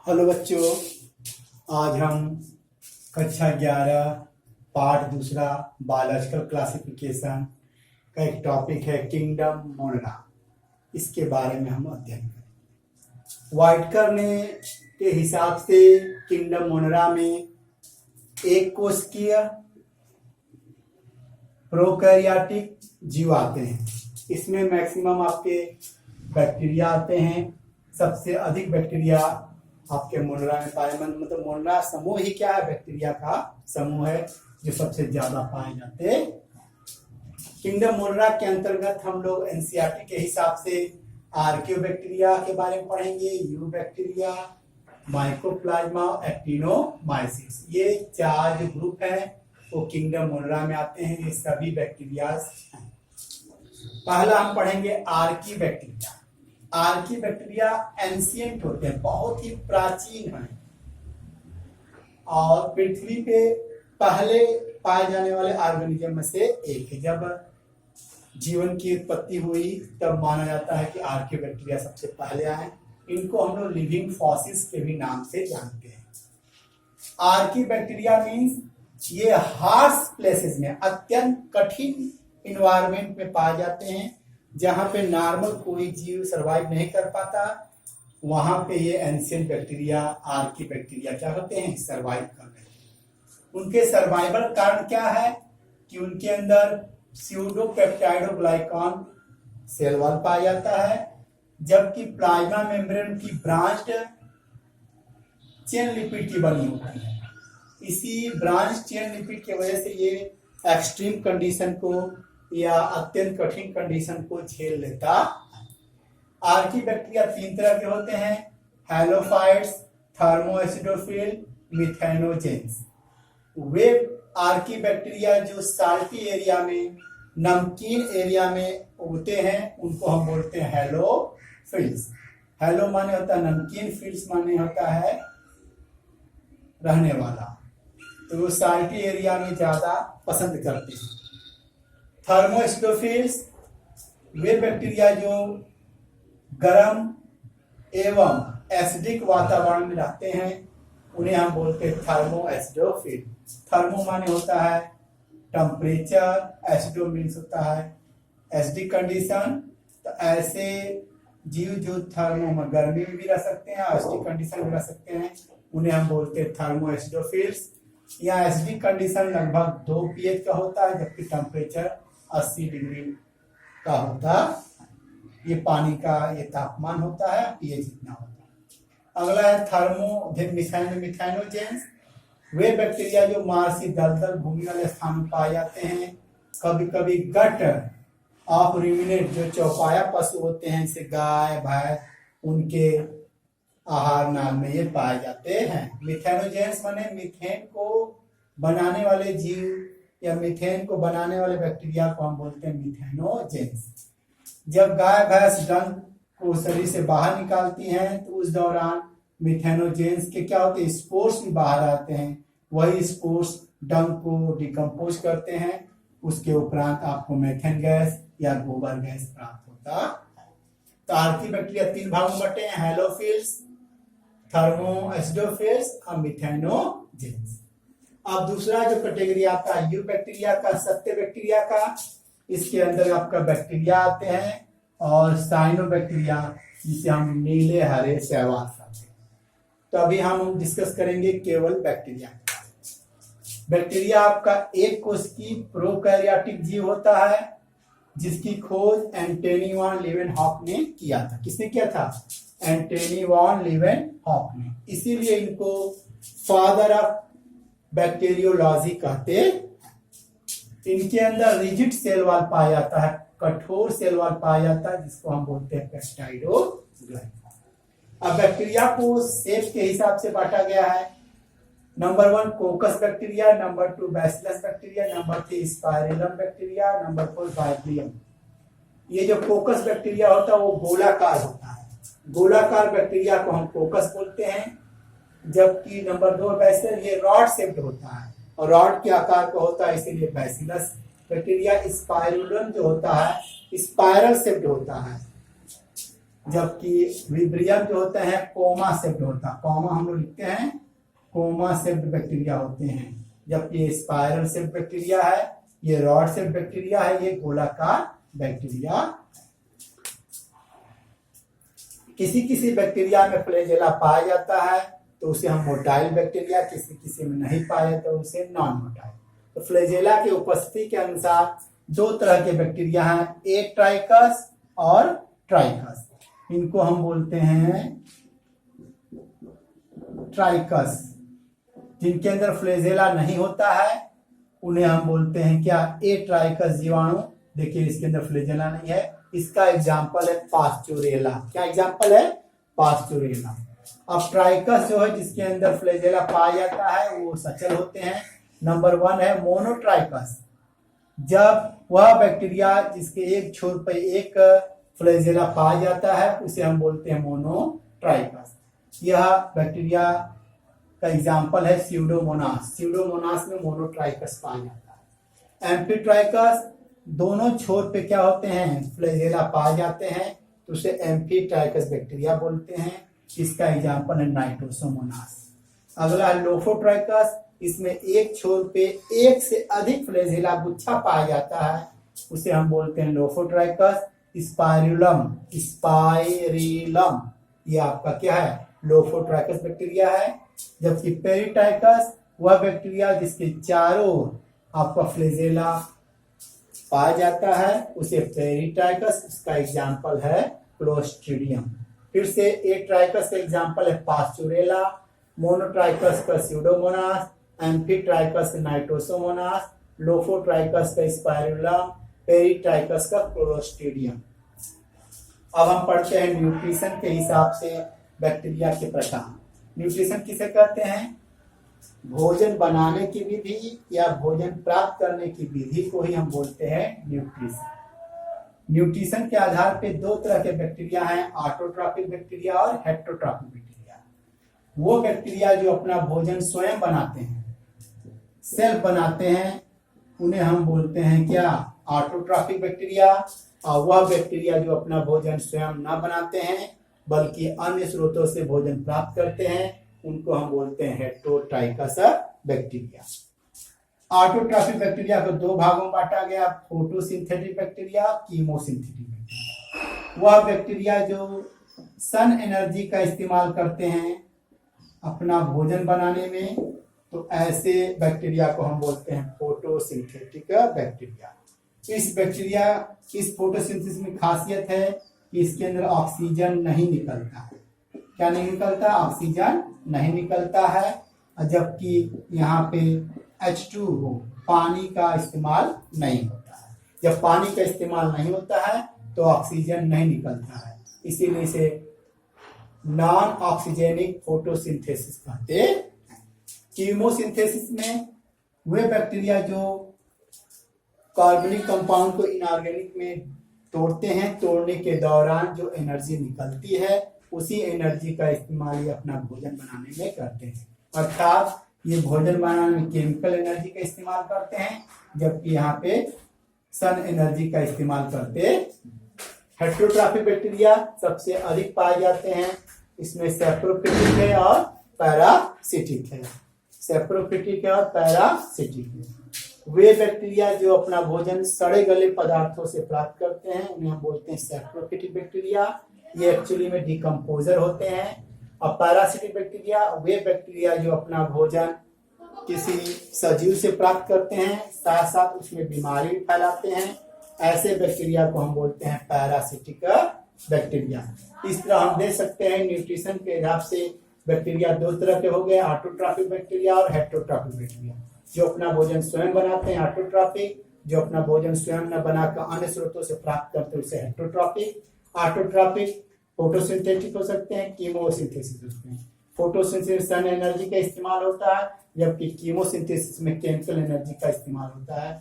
Hello बच्चों, आज हम कक्षा 11 पाठ दूसरा बायोलॉजिकल क्लासिफिकेशन का एक टॉपिक है किंगडम मोनरा। इसके बारे में हम अध्ययन करें। वाइटकर ने के हिसाब से किंगडम मोनरा में एक कोशिकीय प्रोकैरियोटिक जीव आते हैं। इसमें मैक्सिमम आपके बैक्टीरिया आते हैं। सबसे अधिक बैक्टीरिया आपके मोनरा में पाए मतलब मोनरा समूह ही क्या है, बैक्टीरिया का समूह है जो सबसे ज्यादा पाए जाते हैं। किंगडम मोनरा के अंतर्गत हम लोग एनसीईआरटी के हिसाब से आर्कियोबैक्टीरिया के बारे में पढ़ेंगे, यू बैक्टीरिया, माइकोप्लाज्मा, एक्टिनोमाइसिस। ये चार जो ग्रुप है वो किंगडम मोनरा में आते हैं। ये सभी बैक्टीरिया हैं। पहला हम पढ़ेंगे Archie bacteria. Archie bacteria ancient होते हैं, बहुत ही प्राचीन हैं और पृथ्वी पे पहले पाए जाने वाले ऑर्गेनिज्म में से एक है। जब जीवन की उत्पत्ति हुई तब माना जाता है कि आर्की बैक्टीरिया सबसे पहले आए। इनको हम लोग लिविंग फॉसिल्स के भी नाम से जानते हैं। आर्की बैक्टीरिया मीन्स ये हार्श प्लेसेस में, अत्यंत कठिन इन्वायरमेंट में पाए जाते हैं जहां पे नॉर्मल कोई जीव सरवाइव नहीं कर पाता। वहां पे ये एंशिएंट बैक्टीरिया, आर्की बैक्टीरिया क्या होते हैं, सरवाइव कर रहे हैं। उनके सर्वाइवल कारण क्या है कि उनके अंदर स्यूडोपेप्टाइडोग्लाइकॉन सेल वॉल पाया जाता है, जबकि प्लाज्मा मेम्ब्रेन की ब्रांच्ड चेन लिपिड की बनी होती है। इसी ब्रांच चेन लिपिड की वजह से ये एक्सट्रीम कंडीशन को या अत्यंत कठिन कंडीशन को झेल लेता। आर्की बैक्टीरिया तीन तरह के होते हैं, हैलोफाइट्स, थर्मोएसिडोफिल, मिथेनोजेंस। वे आर्की बैक्टीरिया जो साल्टी एरिया में, नमकीन एरिया में उगते हैं उनको हम बोलते हैं हैलोफिल्स। हैलो माने होता है नमकीन, फिल्स माने होता है रहने वाला। तो वो साल्टी एरिया में ज्यादा पसंद करते हैं। थर्मोएसिडोफिल्स वे बैक्टीरिया जो गर्म एवं एसिडिक वातावरण में रहते हैं उन्हें हम बोलते हैं थर्मोएसिडोफिल। थर्मो माने होता है टेम्परेचर, एसिडो मीन्स होता है एसिडिक कंडीशन। तो ऐसे जीव जो थर्मो में गर्मी में भी रह सकते हैं, एसिडिक कंडीशन में रह सकते हैं, उन्हें हम बोलते हैं थर्मोएसिडोफिल्स। या एसिडिक कंडीशन लगभग 2 pH का होता है, जबकि टेम्परेचर 80 डिग्री का होता है। ये पानी का ये तापमान होता है, pH इतना होता है। अगला है मिथेनोजेंस। वे बैक्टीरिया जो मार्सी दलदल भूमि वाले स्थान में पाए जाते हैं। कभी कभी गट ऑफ रूमिनेट जो चौपाया पशु होते हैं जैसे गाय भैंस, उनके आहार नाल में ये पाए जाते हैं। मिथेनोजेंस माने मीथेन को बनाने वाले जीव या मीथेन को बनाने वाले बैक्टीरिया को हम बोलते हैं मिथेनोजेंस। जब गाय भैंस डंक को शरीर से बाहर निकालती हैं तो उस दौरान मिथेनोजेंस के क्या होते हैं, स्पोर्स भी बाहर आते हैं। वही स्पोर्स डंक को डिकम्पोज करते हैं। उसके उपरांत आपको मेथेन गैस या गोबर गैस प्राप्त होता है। तो आर्की बैक्टीरिया 3 भागों में बटे हैं, हैलोफिल्स, थर्मोएसिडोफिल्स और मिथेनोजेंस। अब दूसरा जो कैटेगरी आता है यू बैक्टीरिया का, सत्य बैक्टीरिया का। इसके अंदर आपका बैक्टीरिया आते हैं और साइनोबैक्टीरिया जिसे हम नीले हरे शैवाल कहते हैं। तो अभी हम डिस्कस करेंगे केवल बैक्टीरिया। बैक्टीरिया आपका एक कोशिकीय प्रोकैरियोटिक जीव होता है जिसकी खोज एंटोनी वॉन लीवेनहॉक ने किया था। किसने किया था? एंटोनी वॉन लीवेनहॉक ने। इसीलिए इनको फादर ऑफ बैक्टीरियोलॉजी कहते हैं। इनके अंदर रिजिड सेल वॉल पाया जाता है, कठोर सेल वॉल पाया जाता है जिसको हम बोलते हैं पेप्टाइडोग्लाइकन। अब बैक्टीरिया को शेप के हिसाब से बांटा गया है। Number 1 coccus bacteria, number 2 bacillus bacteria, number 3 spirillum bacteria, number 4 vibrio. ये जो कोकस बैक्टीरिया होता है वो गोलाकार होता है। गोलाकार बैक्टीरिया को हम कोकस बोलते हैं, जबकि नंबर 2 बैसिलस ये रॉड शेप्ड होता है और रॉड के आकार का होता है, इसीलिए बैसिलस बैक्टीरिया। स्पाइरुलम जो होता है स्पाइरल शेप्ड होता है जबकि विब्रियम जो होते हैं कोमा सेप्ड होता है, कोमा हम लोग लिखते हैं, कोमा सेप्ड बैक्टीरिया होते हैं। जबकि ये स्पाइरल सेप्ड बैक्टीरिया है, ये रॉड सेप्ड बैक्टीरिया है, ये गोलाकार बैक्टीरिया। किसी किसी बैक्टीरिया में फ्लैजेला पाया जाता है तो उसे हम मोटाइल बैक्टीरिया, किसी किसी में नहीं पाया तो उसे नॉन मोटाइल। तो फ्लैजेला की उपस्थिति के अनुसार दो तरह के बैक्टीरिया हैं, एट्राइकस और ट्राइकस। इनको हम बोलते हैं ट्राइकस। जिनके अंदर फ्लैजेला नहीं होता है उन्हें हम बोलते हैं क्या, एट्राइकस जीवाणु। देखिए इसके अंदर फ्लैजेला नहीं है, इसका एग्जाम्पल है पास्चुरेला। क्या एग्जाम्पल है, पास्चुरेला। अब ट्राइकस जो है जिसके अंदर फ्लैजेला पाया जाता है वो सचल होते हैं। नंबर 1 है मोनोट्राइकस। जब वह बैक्टीरिया जिसके एक छोर पर एक फ्लैजेला पाया जाता है उसे हम बोलते हैं मोनोट्राइकस। यह बैक्टीरिया का एग्जाम्पल है स्यूडोमोनास। स्यूडोमोनास में मोनोट्राइकस पाया जाता है। एम्फीट्राइकस, दोनों छोर पे क्या होते हैं, फ्लैजेला पाए जाते हैं तो उसे एम्फीट्राइकस बैक्टीरिया बोलते हैं। इसका एग्जाम्पल है नाइट्रोसोमोनास। अगला है लोफोट्राइकस। इसमें एक छोर पे एक से अधिक फ्लैजेला गुच्छा पाया जाता है, उसे हम बोलते हैं लोफोट्राइकस। स्पाइरुलम, स्पाइरिलम, ये आपका क्या है, लोफोट्राइकस बैक्टीरिया है। जबकि पेरिटाइकस वह बैक्टीरिया जिसके चारों ओर आपका फ्लैजेला पाया जाता है उसे पेरिटाइकस, इसका एग्जाम्पल है क्लोस्ट्रीडियम। फिर से एट्राइकस का एग्जाम्पल है पास्चुरेला, मोनोट्राइकस का स्यूडोमोनास, एम्फीट्राइकस का नाइट्रोसोमोनास, लोफोट्राइकस का स्पाइरुलम, पेरिटाइकस का क्लोस्ट्रीडियम। अब हम पढ़ते हैं न्यूट्रिशन के हिसाब से बैक्टीरिया के प्रकार। न्यूट्रिशन किसे कहते हैं, भोजन बनाने की विधि या भोजन प्राप्त करने की विधि को ही हम बोलते हैं न्यूट्रिशन। न्यूट्रिशन के आधार पे दो तरह के बैक्टीरिया हैं, ऑटोट्रॉफिक बैक्टीरिया और हेटेरोट्रॉफिक बैक्टीरिया। वो बैक्टीरिया जो अपना भोजन स्वयं बनाते हैं, सेल्फ बनाते हैं, उन्हें हम बोलते हैं क्या, ऑटोट्रॉफिक बैक्टीरिया। और वह बैक्टीरिया जो अपना भोजन स्वयं न बनाते हैं बल्कि अन्य स्रोतों से भोजन प्राप्त करते हैं उनको हम बोलते हैं हेटेरोट्राइकस बैक्टीरिया। ऑटोट्रॉफिक बैक्टीरिया को दो भागों में बांटा गया, फोटोसिंथेटिक बैक्टीरिया, कीमोसिंथेटिक बैक्टीरिया। वह बैक्टीरिया जो सन एनर्जी का इस्तेमाल करते हैं अपना भोजन बनाने में, तो ऐसे बैक्टीरिया को हम बोलते हैं फोटोसिंथेटिक बैक्टीरिया। इस फोटोसिंथेसिस में खासियत है कि इसके अंदर ऑक्सीजन नहीं निकलता है। क्या नहीं निकलता, ऑक्सीजन नहीं निकलता है। जबकि यहाँ पे H2O, पानी का इस्तेमाल नहीं होता है। जब पानी का इस्तेमाल नहीं होता है तो ऑक्सीजन नहीं निकलता है, इसीलिए इसे नॉन ऑक्सीजेनिक फोटोसिंथेसिस कहते हैं। कीमोसिंथेसिस में वे बैक्टीरिया जो कार्बनिक कंपाउंड को इनऑर्गेनिक में तोड़ते हैं, तोड़ने के दौरान जो एनर्जी निकलती है उसी एनर्जी का इस्तेमाल ये अपना भोजन बनाने में करते हैं। अर्थात ये भोजन बनाने में केमिकल एनर्जी का इस्तेमाल करते हैं, जबकि यहाँ पे सन एनर्जी का इस्तेमाल करते हैं। हेटेरोट्रॉफिक बैक्टीरिया सबसे अधिक पाए जाते हैं, इसमें सैप्रोफिटिक है और पैरासिटिक है। सैप्रोफिटिक है और पैरासिटिक है। वे बैक्टीरिया जो अपना भोजन सड़े गले पदार्थों से प्राप्त करते हैं उन्हें हम बोलते हैं सैप्रोफिटिक बैक्टीरिया। ये एक्चुअली में डिकम्पोजर होते हैं। और पैरासिटिक बैक्टीरिया वे बैक्टीरिया जो अपना भोजन किसी सजीव से प्राप्त करते हैं, साथ साथ उसमें बीमारी भी फैलाते हैं, ऐसे बैक्टीरिया को हम बोलते हैं पैरासिटिक बैक्टीरिया। इस तरह हम देख सकते हैं न्यूट्रिशन के हिसाब से बैक्टीरिया दो तरह के हो गए, ऑटोट्रॉफिक बैक्टीरिया और हेटेरोट्रॉफिक बैक्टीरिया। जो अपना भोजन स्वयं बनाते हैं ऑटोट्रॉफिक, जो अपना भोजन स्वयं न बनाकर अन्य स्रोतों से प्राप्त करते हैं उसे हेटेरोट्रॉफिक। ऑटोट्रॉफिक फोटोसिंथेटिक हो सकते हैं, कीमोसिंथेसिस हो सकते हैं। फोटोसिंथेसिस सन एनर्जी का इस्तेमाल होता है, जबकि कीमोसिंथेसिस में केमिकल एनर्जी का इस्तेमाल होता है।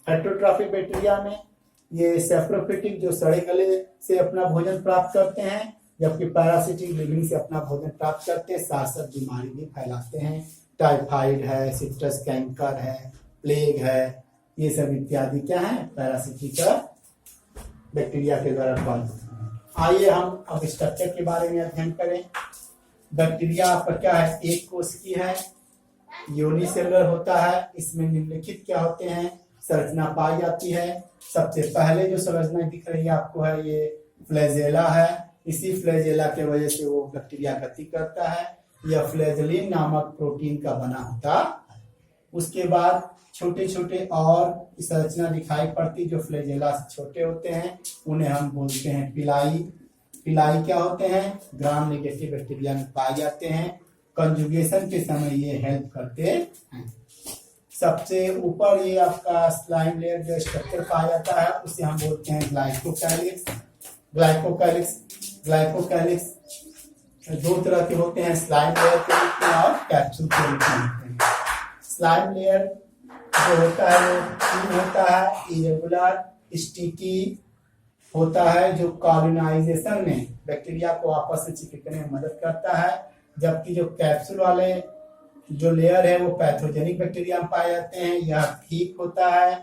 हेटेरोट्रॉफिक बैक्टीरिया में ये सैप्रोफिटिक जो सड़े गले से अपना भोजन प्राप्त करते हैं, जबकि पैरासिटिक लिविंग से अपना भोजन प्राप्त करते हैं, साथ साथ बीमारी भी फैलाते हैं। टाइफाइड है, सिट्रस कैंकर है, प्लेग है, ये सब इत्यादि क्या है, पैरासिटिक बैक्टीरिया के द्वारा उत्पन्न होते हैं। आइए हम अब स्ट्रक्चर के बारे में अध्ययन करें। बैक्टीरिया आपका क्या है, एक कोशिकीय है, यूनिसेलुलर होता है। इसमें निम्नलिखित क्या होते हैं, संरचना पाई जाती है। सबसे पहले जो संरचना दिख रही है आपको है ये फ्लैजेला है। इसी फ्लैजेला के वजह से वो बैक्टीरिया गति करता है। यह फ्लैजेलिन नामक प्रोटीन का बना होता है। उसके बाद छोटे छोटे और संरचना दिखाई पड़ती जो फ्लैजेला से छोटे होते हैं, उन्हें हम बोलते हैं पिलाई। पिलाई क्या होते हैं, ग्राम नेगेटिव बैक्टीरिया में पाए जाते हैं। कंजुगेशन के समय ये हेल्प करते हैं। सबसे ऊपर ये आपका स्लाइम लेयर जो स्ट्रक्चर पाया जाता है उसे हम बोलते हैं ग्लाइकोकैलिक्स। ग्लाइकोकैलिक्स ग्लाइकोकैलिक्स दो तरह के होते हैं, स्लाइम लेयर के रूप में और कैप्सूल के रूप में होते हैं। स्लाइम लेयर जो होता है वो क्रीम होता है, इरेगुलर स्टिकी होता है, जो कॉलोनाइजेशन में बैक्टीरिया को आपस में चिपकने में मदद करता है। जबकि जो कैप्सूल वाले जो लेयर है वो पैथोजेनिक बैक्टीरिया में पाए जाते हैं। यह ठीक होता है,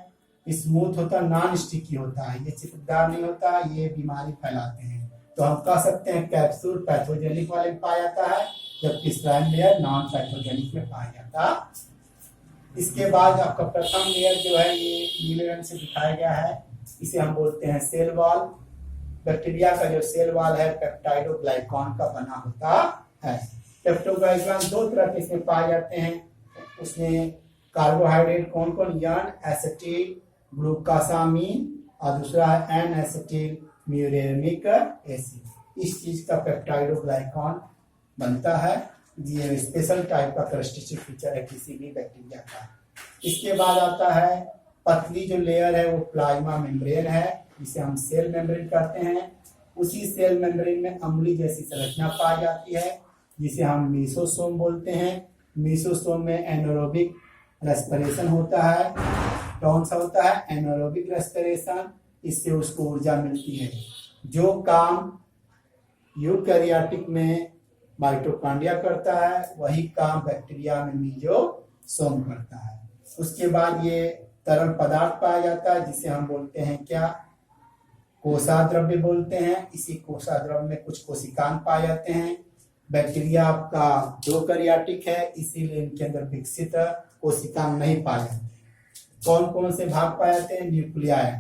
स्मूथ होता, नॉन स्टिकी होता है, ये चिपकदार नहीं होता, ये बीमारी फैलाते हैं। तो हम कह सकते हैं कैप्सूल पैथोजेनिक वाले में पाया जाता है, जबकि स्लाइम लेयर नॉन पैथोजेनिक में पाया जाता है। इसके बाद आपका प्रथम लेयर जो है ये नीले रंग से दिखाया गया है, इसे हम बोलते हैं सेल वॉल। बैक्टीरिया का जो सेल वॉल है पेप्टाइडोग्लाइकॉन का बना होता है। पेप्टोग्लाइकॉन दो तरह के इसमें पाए जाते हैं। उसमें कार्बोहाइड्रेट कौन कौन, एन एसिटिल ग्लूकासामीन और दूसरा है एन एसिटिल म्यूरेनिक एसिड। इस चीज का पेप्टाइडोग्लाइकॉन बनता है। ये स्पेशल टाइप का कैरेक्टरिस्टिक फीचर है किसी भी बैक्टीरिया का। इसके बाद आता है पतली जो लेयर है वो प्लाज्मा मेम्ब्रेन है, जिसे हम सेल मेम्ब्रेन कहते हैं। उसी सेल मेम्ब्रेन में अम्लीय जैसी संरचना पाई जाती है, जिसे हम मीसोसोम बोलते हैं। मीसोसोम में एनारोबिक रेस्पिरेशन होता है। कौन सा होता है, एनारोबिक रेस्पिरेशन। इससे उसको ऊर्जा मिलती है। जो काम यूकैरियोटिक में माइटोकॉन्ड्रिया करता है वही काम बैक्टीरिया में मीजोसोम करता है। उसके बाद ये तरल पदार्थ पाया जाता है जिसे हम बोलते हैं क्या, कोसा द्रव्य बोलते हैं। इसी कोसा द्रव्य में कुछ कोशिकांग पाए जाते हैं। बैक्टीरिया आपका प्रोकैरियोटिक है, इसीलिए इनके अंदर विकसित कोशिकांग नहीं पाए जाते। कौन कौन से भाग पाए जाते हैं, न्यूक्लियाई।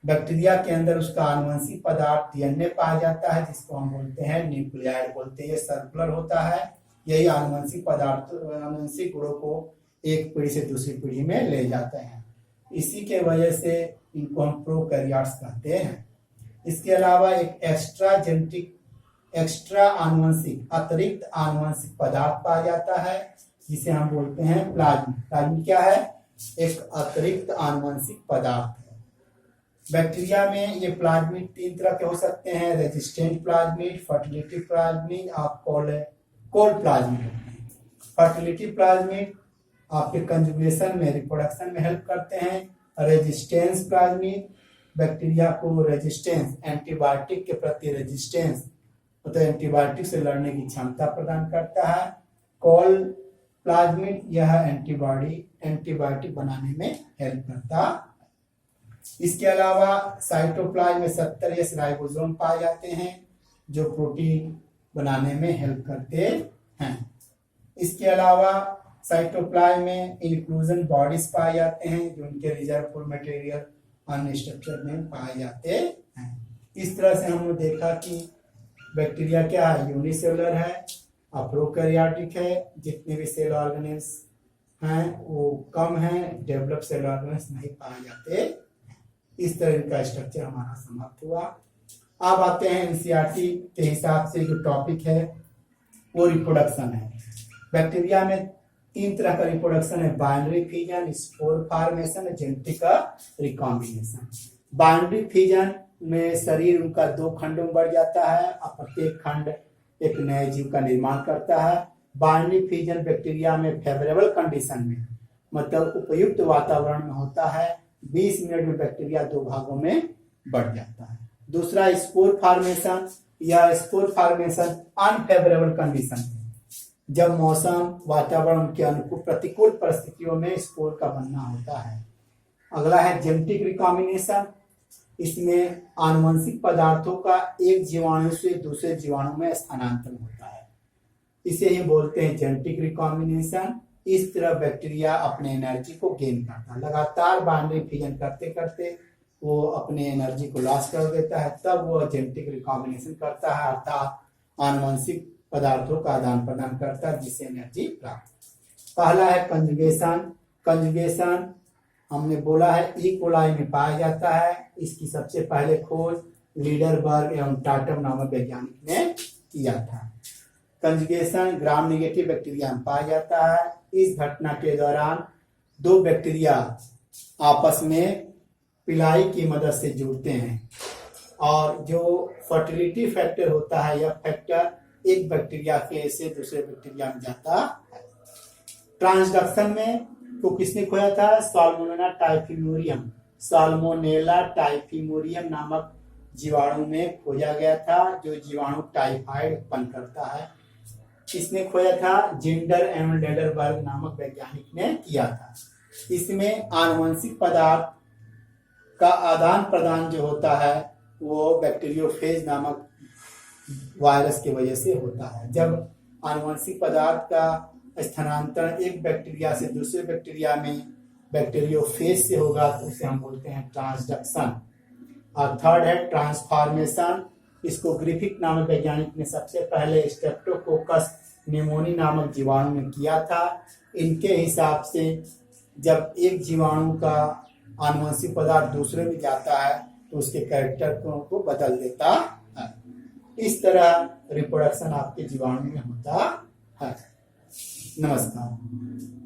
बैक्टीरिया के अंदर उसका आनुवंशिक पदार्थ डीएनए पाया जाता है, जिसको हम बोलते हैं न्यूक्लियाइड बोलते हैं। ये सर्कुलर होता है, यही आनुवंशिक पदार्थ आनुवंशिक गुणों को एक पीढ़ी से दूसरी पीढ़ी में ले जाते हैं। इसी के वजह से इनको हम प्रोकैरियोट्स कहते हैं। इसके अलावा एक एक्स्ट्रा आनुवंशिक अतिरिक्त आनुवंशिक पदार्थ पाया जाता है, जिसे हम बोलते हैं प्लाज्मिड। प्लाज्मिड क्या है, एक अतिरिक्त आनुवंशिक पदार्थ है। बैक्टीरिया में ये प्लाज्मिड तीन तरह के हो सकते हैं, रेजिस्टेंट प्लाज्मिड, फर्टिलिटी प्लाज्मिड और कोल प्लाज्मिड। फर्टिलिटी प्लाज्मिड आपके कंजुगेशन में रिप्रोडक्शन में हेल्प करते हैं। रेजिस्टेंस प्लाज्मिड बैक्टीरिया को रेजिस्टेंस एंटीबायोटिक के प्रति रेजिस्टेंस मतलब एंटीबायोटिक से लड़ने की क्षमता प्रदान करता है। कोल प्लाज्मिड यह एंटीबायोटिक बनाने में हेल्प करता है। इसके अलावा साइटोप्लाज्म में 70 राइबोसोम पाए जाते हैं जो प्रोटीन बनाने में हेल्प करते हैं। इसके अलावा साइटोप्लाज्म में इंक्लूजन बॉडीज पाए जाते हैं जो उनके रिजर्व मटेरियल अन्य स्ट्रक्चर में पाए जाते हैं। इस तरह से हमने देखा कि बैक्टीरिया क्या है, यूनिसेलुलर है, प्रोकैरियोटिक है। जितने भी सेल ऑर्गेनिज्म हैं वो कम हैं, डेवलप सेल ऑर्गेनिज्म नहीं पाए जाते। इस तरह इनका स्ट्रक्चर हमारा समाप्त हुआ। अब आते हैं एनसीईआरटी के हिसाब से जो टॉपिक है वो रिप्रोडक्शन है। बैक्टीरिया में तीन तरह का रिप्रोडक्शन है, binary fission, spore formation, genetic recombination. Binary fission में शरीर उनका दो खंडों में बढ़ जाता है और प्रत्येक खंड एक नए जीव का निर्माण करता है। बाइनरी फिजन बैक्टीरिया में फेवरेबल कंडीशन में मतलब उपयुक्त वातावरण में होता है। 20 मिनट में बैक्टीरिया दो भागों में बढ़ जाता है। दूसरा स्पोर फॉर्मेशन, या स्पोर फॉर्मेशन अनफेवरेबल कंडीशन है, जब मौसम वातावरण के अनुकूल प्रतिकूल परिस्थितियों में स्पोर का बनना होता है। अगला है जेनेटिक रिकॉम्बिनेशन, इसमें आनुवंशिक पदार्थों का एक जीवाणु से दूसरे जीवाणु में स्थानांतरण होता है, इसे ही बोलते हैं जेनेटिक रिकॉम्बिनेशन। इस तरह बैक्टीरिया अपने एनर्जी को गेन करता है, लगातार बाइनरी फिजन करते करते वो अपने एनर्जी को लॉस कर देता है, तब वो जेनेटिक रिकॉम्बिनेशन करता है, अर्थात आनुवंशिक पदार्थों का आदान प्रदान करता है, जिससे एनर्जी प्राप्त। पहला है कंजुगेशन। कंजुगेशन हमने बोला है ई कोलाई में पाया जाता है। इसकी सबसे पहले खोज लीडरबर्ग एवं टाटम नामक वैज्ञानिक ने किया था। कंजुगेशन ग्राम नेगेटिव बैक्टीरिया में पाया जाता है। इस घटना के दौरान दो बैक्टीरिया आपस में पिलाई की मदद से जुड़ते हैं और जो फर्टिलिटी फैक्टर होता है, यह फैक्टर एक बैक्टीरिया से दूसरे बैक्टीरिया में जाता है। ट्रांसडक्शन में तो किसने खोया था? साल्मोनेला टाइफिमोरियम। साल्मोनेला टाइफिमोरियम नामक जीवाणु में खोजा गया था, जो जीवाणु टाइफाइड उत्पन्न करता है। किसने खोया था? जिंडर एवं लेडरबर्ग नामक वैज्ञानिक ने किया था। इसमें आनुवंशिक पदार्थ का आदान प्रदान जो होता है वो बैक्टीरियोफेज नामक वायरस की वजह से होता है। जब आनुवंशिक पदार्थ का स्थानांतरण एक बैक्टीरिया से दूसरे बैक्टीरिया में बैक्टीरियोफेज से होगा तो उसे हम बोलते हैं ट्रांसडक्शन। और थर्ड है ट्रांसफॉर्मेशन। इसको ग्रिफिथ नामक वैज्ञानिक ने सबसे पहले स्ट्रेप्टोकोकस निमोनी नामक जीवाणु में किया था। इनके हिसाब से जब एक जीवाणु का आनुवंशिक पदार्थ दूसरे में जाता है तो उसके कैरेक्टर को बदल देता है। इस तरह रिप्रोडक्शन आपके जीवाणु में होता है। नमस्कार।